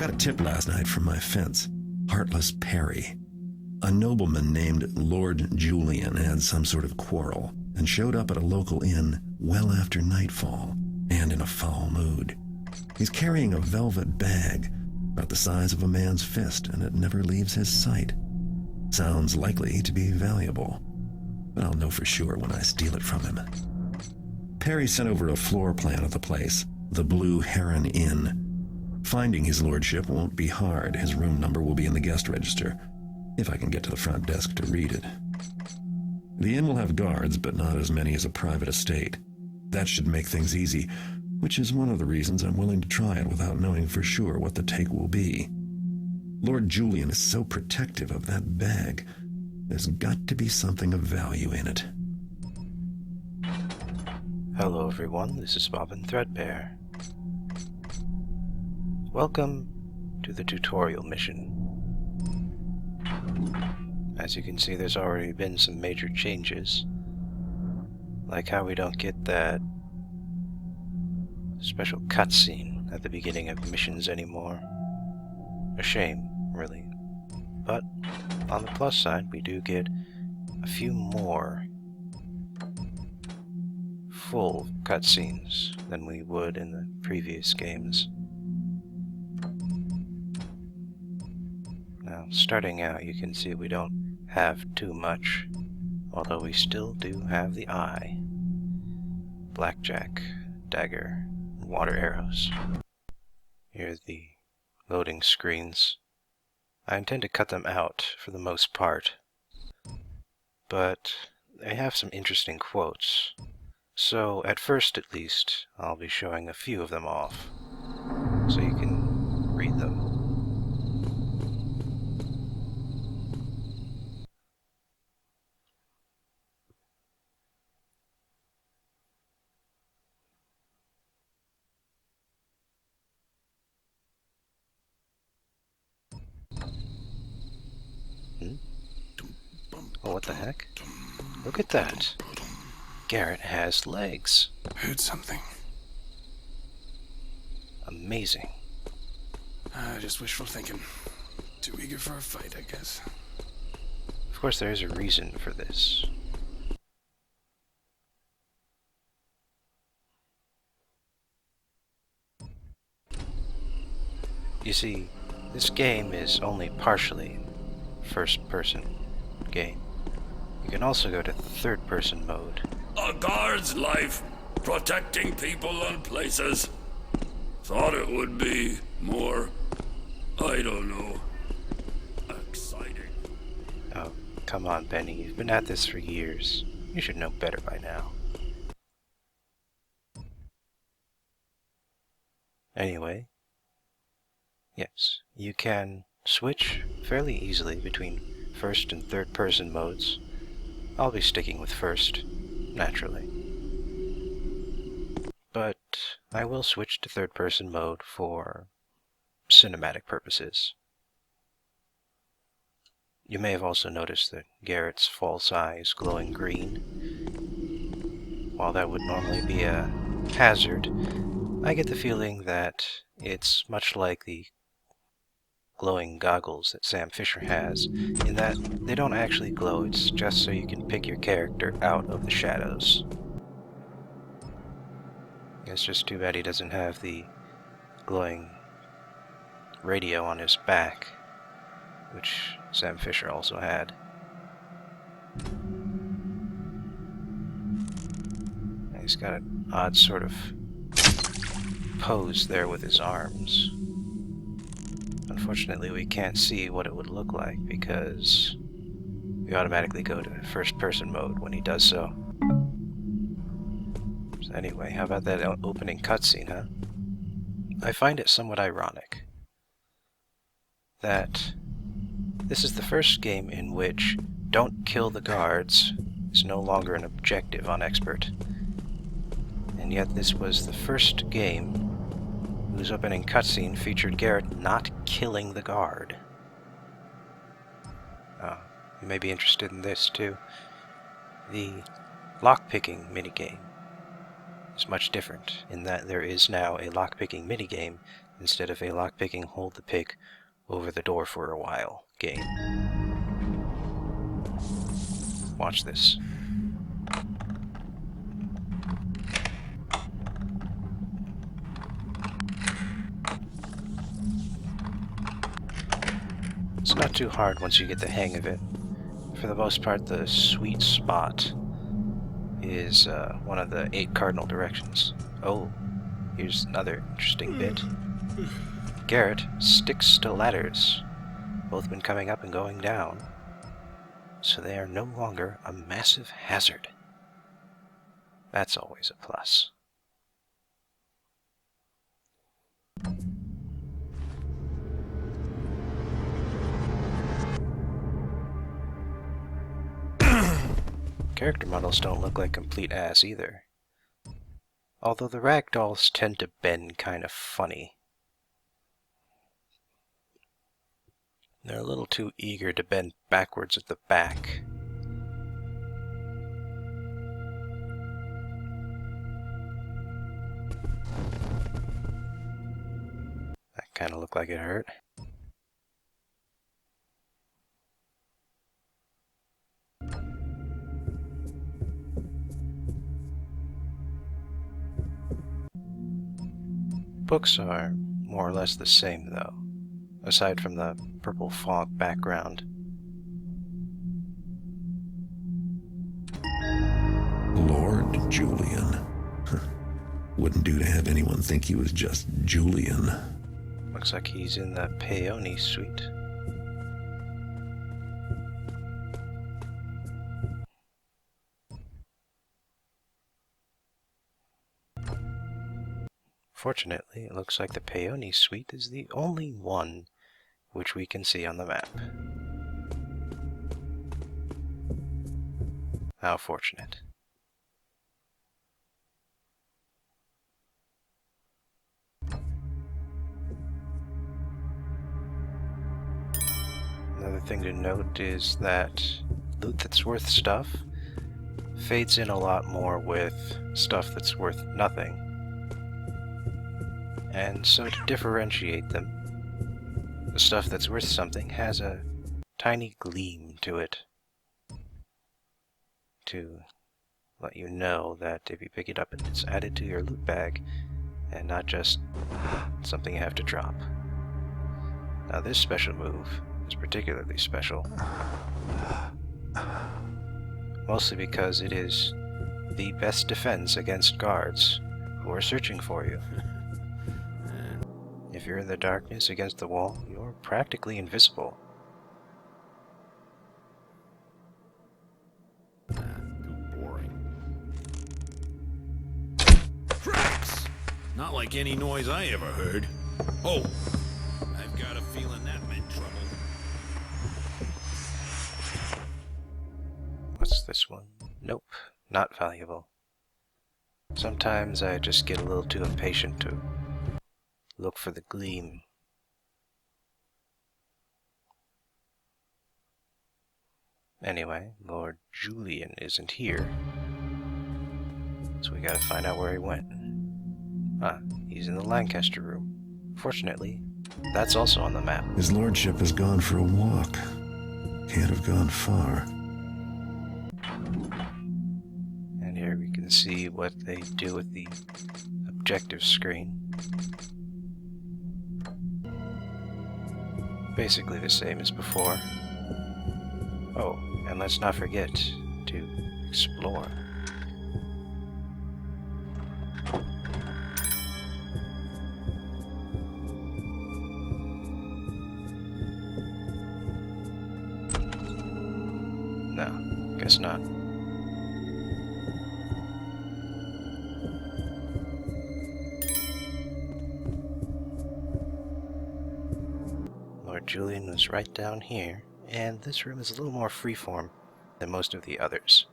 got a tip last night from my fence. Heartless Perry. A nobleman named Lord Julian had some sort of quarrel and showed up at a local inn well after nightfall and in a foul mood. He's carrying a velvet bag about the size of a man's fist, and it never leaves his sight. Sounds likely to be valuable, but I'll know for sure when I steal it from him. Perry sent over a floor plan of the place, the Blue Heron Inn. Finding his lordship won't be hard. His room number will be in the guest register, if I can get to the front desk to read it. The inn will have guards, but not as many as a private estate. That should make things easy, which is one of the reasons I'm willing to try it without knowing for sure what the take will be. Lord Julian is so protective of that bag. There's got to be something of value in it. Hello everyone, this is Bobbin Threadbare. Welcome to the tutorial mission. As you can see, there's already been some major changes, like how we don't get that special cutscene at the beginning of missions anymore. A shame, really. But on the plus side, we do get a few more full cutscenes than we would in the previous games. Now, starting out, you can see we don't have too much, although we still do have the eye, blackjack, dagger, and water arrows. Here are the loading screens. I intend to cut them out for the most part, but they have some interesting quotes. So, at first at least, I'll be showing a few of them off, so you can read them. Oh, what the heck? Look at that! Garrett has legs. Heard something. Amazing. Just wishful thinking. Too eager for a fight, I guess. Of course, there is a reason for this. You see, this game is only partially first-person game. You can also go to third-person mode. A guard's life, protecting people and places. Thought it would be more, I don't know, exciting. Oh, come on, Benny. You've been at this for years. You should know better by now. Anyway, yes, you can switch fairly easily between first and third person modes. I'll be sticking with first, naturally. But I will switch to third person mode for cinematic purposes. You may have also noticed that Garrett's false eye is glowing green. While that would normally be a hazard, I get the feeling that it's much like the glowing goggles that Sam Fisher has, in that they don't actually glow, it's just so you can pick your character out of the shadows. It's just too bad he doesn't have the glowing radio on his back, which Sam Fisher also had. He's got an odd sort of pose there with his arms. Unfortunately, we can't see what it would look like because we automatically go to first-person mode when he does so. So anyway, how about that opening cutscene, huh? I find it somewhat ironic that this is the first game in which don't kill the guards is no longer an objective on Expert. And yet this was the first game whose opening cutscene featured Garrett not killing the guard. You may be interested in this too. The lockpicking minigame is much different in that there is now a lockpicking minigame instead of a lockpicking hold the pick over the door for a while game. Watch this. It's not too hard once you get the hang of it. For the most part, the sweet spot is one of the 8 cardinal directions. Oh, here's another interesting bit. Garrett sticks to ladders. Both been coming up and going down, so they are no longer a massive hazard. That's always a plus. Character models don't look like complete ass either. Although the ragdolls tend to bend kind of funny. They're a little too eager to bend backwards at the back. That kind of looked like it hurt. Books are more or less the same, though, aside from the purple fog background. Lord Julian. Wouldn't do to have anyone think he was just Julian. Looks like he's in the Peony suite. Fortunately, it looks like the Peony suite is the only one which we can see on the map. How fortunate. Another thing to note is that loot that's worth stuff fades in a lot more with stuff that's worth nothing. And so to differentiate them, the stuff that's worth something has a tiny gleam to it to let you know that if you pick it up, it's added to your loot bag and not just something you have to drop. Now this special move is particularly special, mostly because it is the best defense against guards who are searching for you. If you're in the darkness against the wall, you're practically invisible. Too boring. Cracks! Not like any noise I ever heard. Oh, I've got a feeling that meant trouble. What's this one? Nope, not valuable. Sometimes I just get a little too impatient to look for the gleam. Anyway, Lord Julian isn't here, so we gotta find out where he went. Ah, he's in the Lancaster room. Fortunately, that's also on the map. His lordship has gone for a walk. Can't have gone far. And here we can see what they do with the objective screen. Basically the same as before. Oh, and let's not forget to explore. No, guess not. Lord Julian was right down here, and this room is a little more freeform than most of the others.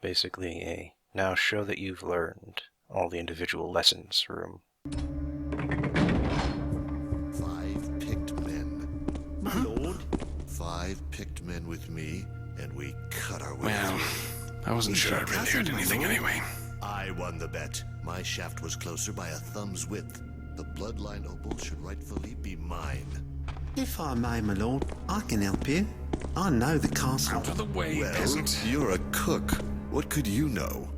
Basically a now show that you've learned all the individual lessons room. 5 picked men. My lord. 5 picked men with me, and we cut our way Well, through. I wasn't sure I really heard anything anyway. I won the bet. My shaft was closer by a thumb's width. The bloodline opal should rightfully be mine. If I may, my lord, I can help you. I know the castle. Out of the way, Well, peasant. you're a cook. What could you know?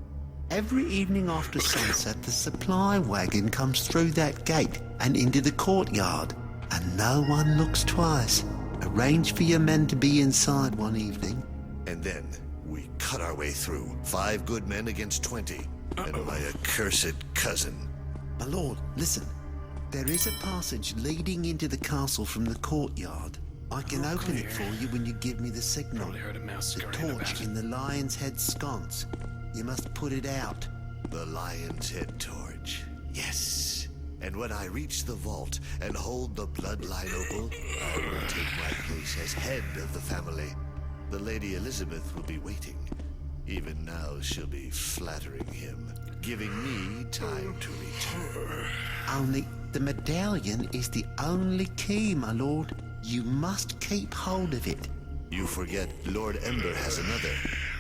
Every evening after sunset, the supply wagon comes through that gate and into the courtyard, and no one looks twice. Arrange for your men to be inside one evening. And then we cut our way through. 5 good men against 20. And my accursed cousin. My lord, listen. There is a passage leading into the castle from the courtyard. I can open it for you when you give me the signal. Probably heard a mouse The scurrying torch about. in the Lion's Head sconce. You must put it out. The Lion's Head torch. Yes. And when I reach the vault and hold the bloodline opal, I will take my place as head of the family. The Lady Elizabeth will be waiting. Even now she'll be flattering him, giving me time to return. Only the medallion is the only key, my lord. You must keep hold of it. You forget Lord Ember has another.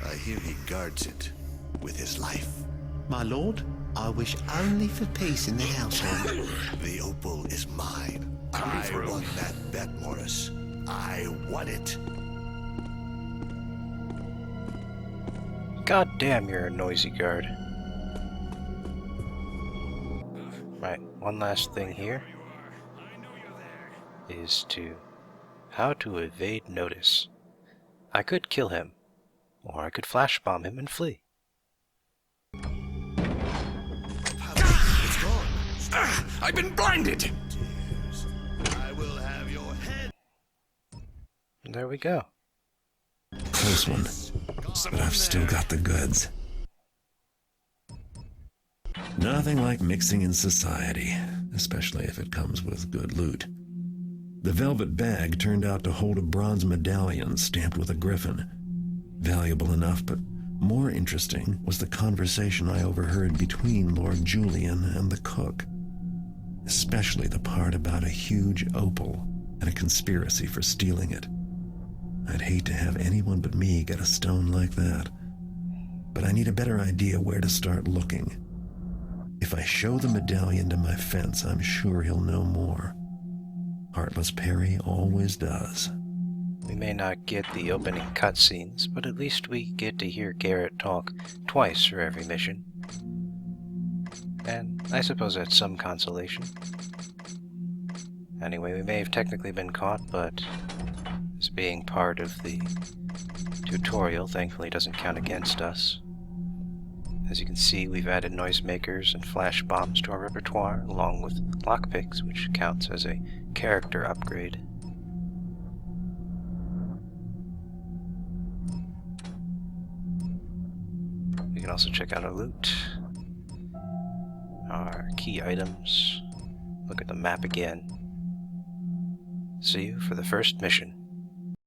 I hear he guards it with his life. My lord, I wish only for peace in the household. The opal is mine. I won that bet, Morris. I won it. God damn, you're a noisy guard. Right, one last thing here is how to evade notice. I could kill him, or I could flash bomb him and flee. It's gone. I've been blinded! I will have your head. And there we go. Close one, but I've still got the goods. Nothing like mixing in society, especially if it comes with good loot. The velvet bag turned out to hold a bronze medallion stamped with a griffin. Valuable enough, but more interesting was the conversation I overheard between Lord Julian and the cook. Especially the part about a huge opal and a conspiracy for stealing it. I'd hate to have anyone but me get a stone like that. But I need a better idea where to start looking. If I show the medallion to my fence, I'm sure he'll know more. Heartless Perry always does. We may not get the opening cutscenes, but at least we get to hear Garrett talk twice for every mission. And I suppose that's some consolation. Anyway, we may have technically been caught, but as being part of the tutorial thankfully doesn't count against us. As you can see, we've added noisemakers and flash bombs to our repertoire, along with lockpicks, which counts as a character upgrade. We can also check out our loot, our key items, look at the map again. See you for the first mission.